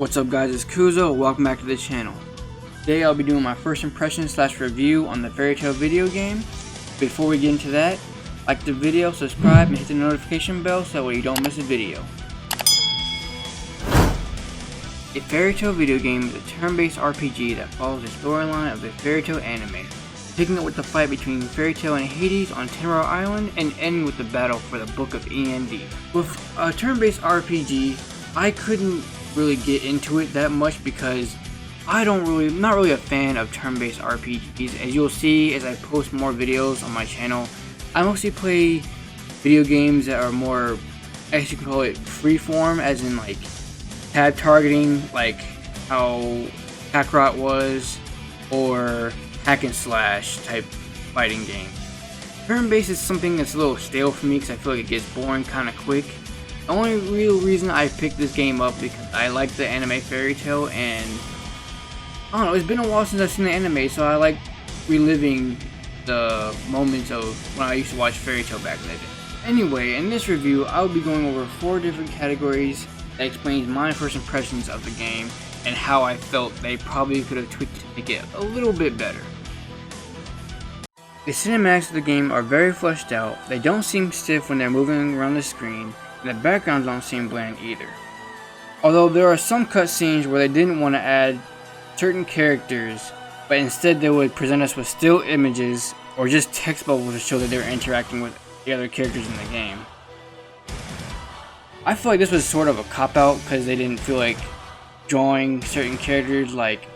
What's up guys, it's Kuzo, welcome back to the channel. Today I'll be doing my first impression / review on the Fairy Tail video game. Before we get into that, like the video, subscribe, and hit the notification bell so that way you don't miss a video. A Fairy Tail video game is a turn-based RPG that follows the storyline of the Fairy Tail anime, picking up with the fight between Fairy Tail and Hades on Tenro Island and ending with the battle for the Book of END. With a turn-based RPG, I couldn't really get into it that much because I'm not really a fan of turn-based RPGs. As you'll see as I post more videos on my channel, I mostly play video games that are more, as you can call it, freeform, as in like tab targeting, like how Kakarot was, or hack and slash type fighting game. Turn-based is something that's a little stale for me because I feel like it gets boring kind of quick. The only real reason I picked this game up because I like the anime Fairy Tail, and I don't know, it's been a while since I've seen the anime, so I like reliving the moments of when I used to watch Fairy Tail back in the day. Anyway, in this review, I'll be going over 4 different categories that explains my first impressions of the game and how I felt they probably could have tweaked to make it a little bit better. The cinematics of the game are very fleshed out, they don't seem stiff when they're moving around the screen, and the backgrounds don't seem bland either. Although there are some cutscenes where they didn't want to add certain characters, but instead they would present us with still images or just text bubbles to show that they're interacting with the other characters in the game. I feel like this was sort of a cop-out because they didn't feel like drawing certain characters, like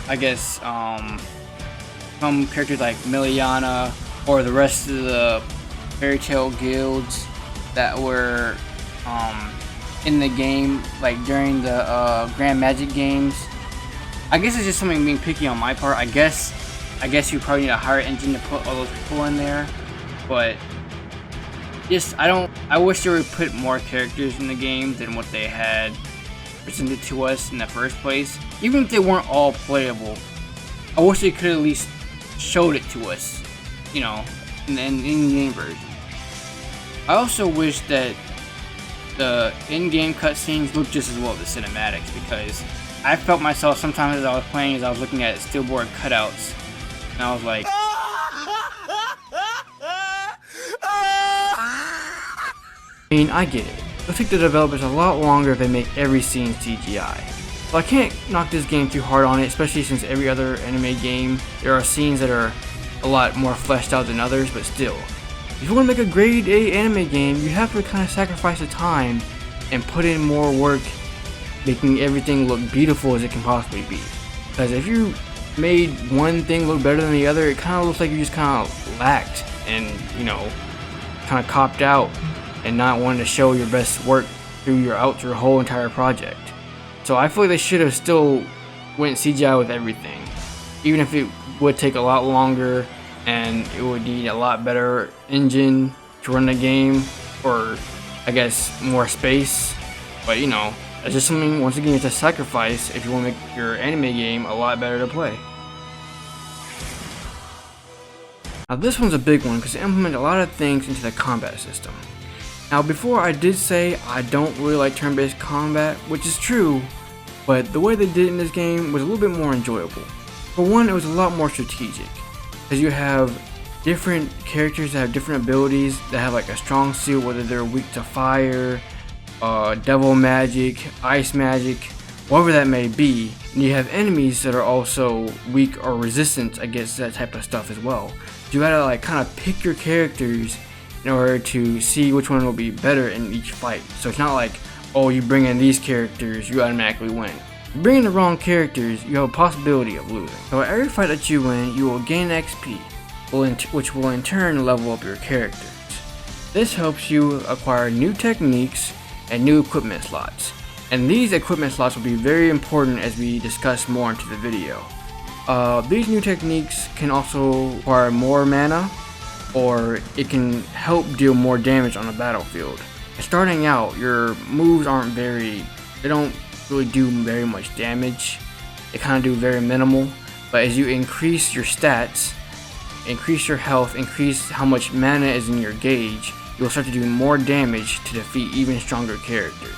I guess some characters like Miliana or the rest of the Fairy Tail guilds that were in the game, like during the Grand Magic games. I guess it's just something being picky on my part. I guess you probably need a higher engine to put all those people in there, but just I wish they would put more characters in the game than what they had presented to us in the first place. Even if they weren't all playable, I wish they could at least showed it to us, you know, in the in-game version. I also wish that the in-game cutscenes looked just as well as the cinematics, because I felt myself sometimes as I was playing, as I was looking at steelboard cutouts, and I was like, I mean, I get it. It'll take the developers a lot longer if they make every scene CGI. So I can't knock this game too hard on it, especially since every other anime game, there are scenes that are a lot more fleshed out than others, but still. If you want to make a grade A anime game, you have to kind of sacrifice the time and put in more work making everything look beautiful as it can possibly be. Because if you made one thing look better than the other, it kind of looks like you just kind of lacked and, you know, kind of copped out and not wanting to show your best work through your whole entire project. So I feel like they should have still went CGI with everything, even if it would take a lot longer and it would need a lot better engine to run the game, or I guess more space. But you know, it's just something, once again, it's a sacrifice if you want to make your anime game a lot better to play. Now this one's a big one because it implements a lot of things into the combat system. Now before I did say I don't really like turn-based combat, which is true, but the way they did it in this game was a little bit more enjoyable. For one, it was a lot more strategic, because you have different characters that have different abilities that have like a strong suit, whether they're weak to fire, devil magic, ice magic, whatever that may be. And you have enemies that are also weak or resistant against that type of stuff as well. You gotta like kind of pick your characters in order to see which one will be better in each fight. So it's not like, oh, you bring in these characters, you automatically win. If you bring in the wrong characters, you have a possibility of losing. So at every fight that you win, you will gain XP, which will in turn level up your characters. This helps you acquire new techniques and new equipment slots. And these equipment slots will be very important as we discuss more into the video. These new techniques can also require more mana, or it can help deal more damage on the battlefield. And starting out, your moves they don't really do very much damage. They kind of do very minimal, but as you increase your stats, increase your health, increase how much mana is in your gauge, you'll start to do more damage to defeat even stronger characters.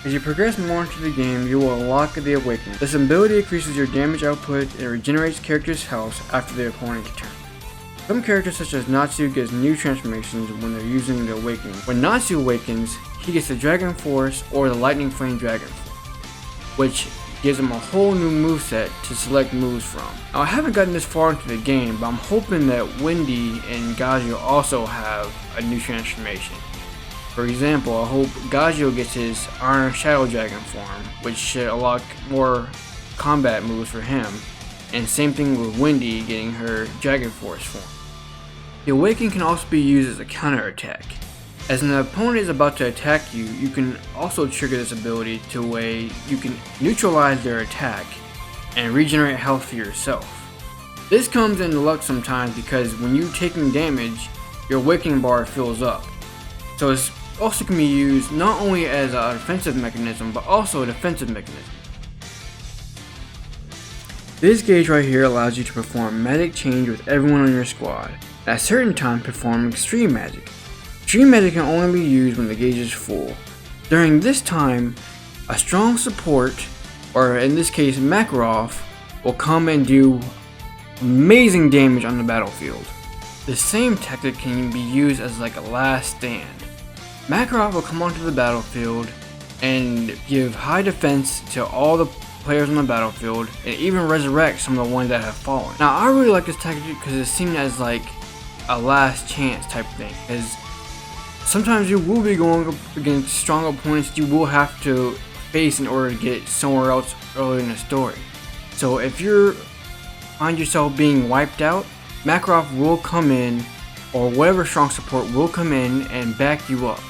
As you progress more into the game, you will unlock the Awakening. This ability increases your damage output and regenerates characters' health after their opponent gets turned. Some characters such as Natsu gets new transformations when they're using the Awakening. When Natsu awakens, he gets the Dragon Force or the Lightning Flame Dragon Force, which gives him a whole new moveset to select moves from. Now I haven't gotten this far into the game, but I'm hoping that Wendy and Gajio also have a new transformation. For example, I hope Gajio gets his Iron Shadow Dragon form, which should unlock more combat moves for him, and same thing with Wendy getting her Dragon Force form. The Awakening can also be used as a counterattack. As an opponent is about to attack you, you can also trigger this ability to a way you can neutralize their attack and regenerate health for yourself. This comes into luck sometimes because when you're taking damage, your Awakening bar fills up. So it's also can be used not only as an offensive mechanism, but also a defensive mechanism. This gauge right here allows you to perform magic change with everyone on your squad. At certain times, perform extreme magic. Extreme magic can only be used when the gauge is full. During this time, a strong support, or in this case Makarov, will come and do amazing damage on the battlefield. The same tactic can be used as like a last stand. Makarov will come onto the battlefield and give high defense to all the players on the battlefield and even resurrect some of the ones that have fallen. Now I really like this tactic because it's seen as like a last chance type thing, because sometimes you will be going up against strong opponents you will have to face in order to get somewhere else early in the story. So if you find yourself being wiped out, Makarov will come in, or whatever strong support will come in and back you up.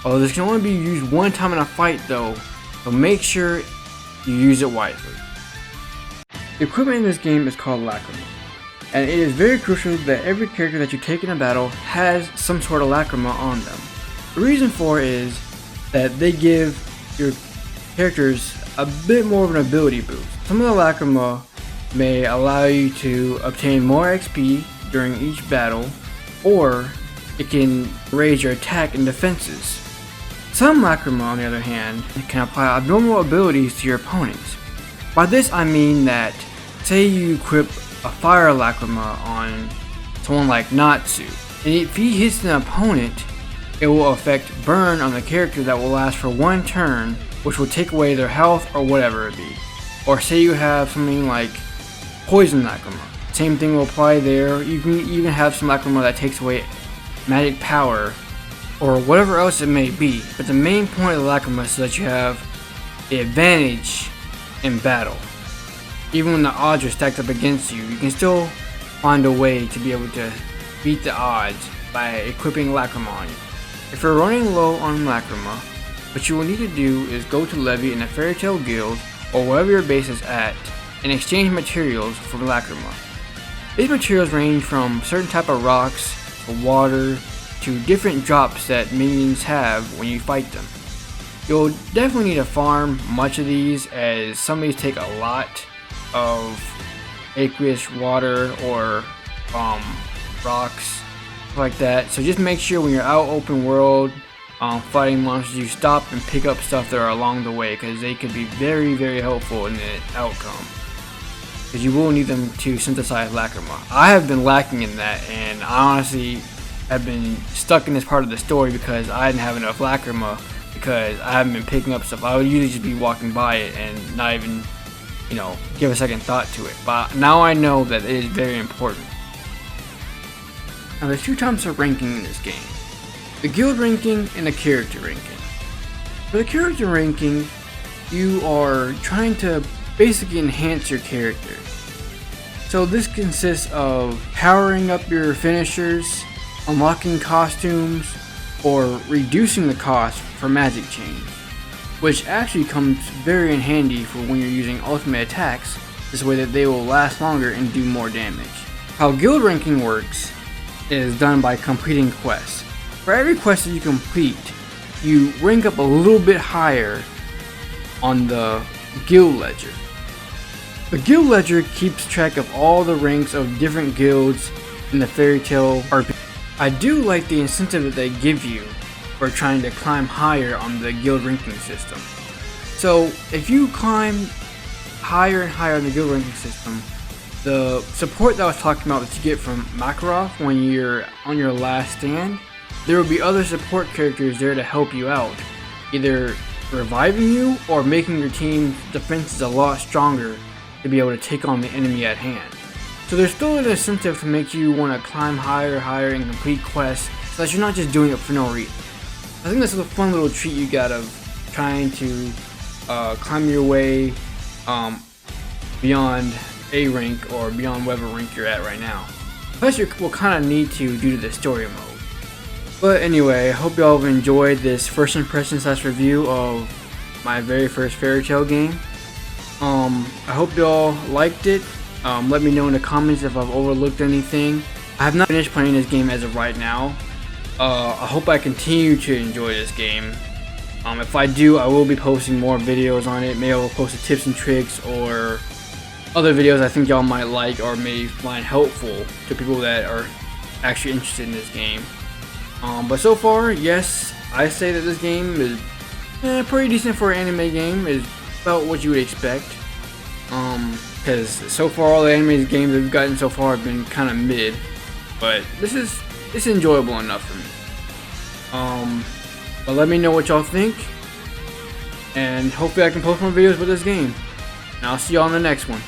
Although this can only be used one time in a fight though, so make sure you use it wisely. The equipment in this game is called Lacrima, and it is very crucial that every character that you take in a battle has some sort of Lacrima on them. The reason for it is that they give your characters a bit more of an ability boost. Some of the Lacrima may allow you to obtain more XP during each battle, or it can raise your attack and defenses. Some Lacrima, on the other hand, can apply abnormal abilities to your opponents. By this I mean that, say you equip a Fire Lacrima on someone like Natsu, and if he hits an opponent, it will affect burn on the character that will last for one turn, which will take away their health or whatever it be. Or say you have something like Poison Lacrima, same thing will apply there. You can even have some Lacrima that takes away magic power, or whatever else it may be, but the main point of the Lacrima is that you have the advantage in battle. Even when the odds are stacked up against you, you can still find a way to be able to beat the odds by equipping Lacrima on you. If you're running low on Lacrima, what you will need to do is go to Levy in a Fairy Tail Guild, or wherever your base is at, and exchange materials for Lacrima. These materials range from certain type of rocks, to water, to different drops that minions have when you fight them. You'll definitely need to farm much of these, as some of these take a lot of aqueous water or rocks like that. So just make sure when you're out open world fighting monsters, you stop and pick up stuff that are along the way, because they could be very, very helpful in the outcome. Because you will need them to synthesize Lacrima. I have been lacking in that, and I honestly have been stuck in this part of the story because I didn't have enough Lacrima, because I haven't been picking up stuff. I would usually just be walking by it and not even, give a second thought to it. But now I know that it is very important. Now there's two types of ranking in this game: the guild ranking and the character ranking. For the character ranking, you are trying to basically enhance your character. So this consists of powering up your finishers, unlocking costumes, or reducing the cost for magic change, which actually comes very in handy for when you're using ultimate attacks, this way that they will last longer and do more damage. How guild ranking works is done by completing quests. For every quest that you complete, you rank up a little bit higher on the guild ledger. The guild ledger keeps track of all the ranks of different guilds in the Fairy Tail RPG. I do like the incentive that they give you for trying to climb higher on the guild ranking system. So if you climb higher and higher in the guild ranking system, the support that I was talking about that you get from Makarov when you're on your last stand, there will be other support characters there to help you out, either reviving you or making your team's defenses a lot stronger to be able to take on the enemy at hand. So there's still an incentive to make you want to climb higher and complete quests, so that you're not just doing it for no reason. I think that's a fun little treat you got of trying to climb your way beyond A rank or beyond whatever rank you're at right now. Plus you will kind of need to due to the story mode. But anyway, I hope y'all have enjoyed this first impression / review of my very first Fairy Tail game. I hope y'all liked it. Let me know in the comments if I've overlooked anything. I have not finished playing this game as of right now. I hope I continue to enjoy this game. If I do, I will be posting more videos on it. Maybe I will post the tips and tricks or other videos I think y'all might like or may find helpful to people that are actually interested in this game. But so far, yes, I say that this game is pretty decent for an anime game. It's about what you would expect. Because so far all the anime games we've gotten so far have been kind of mid. But it's enjoyable enough for me. But let me know what y'all think. And hopefully I can post more videos with this game. And I'll see y'all in the next one.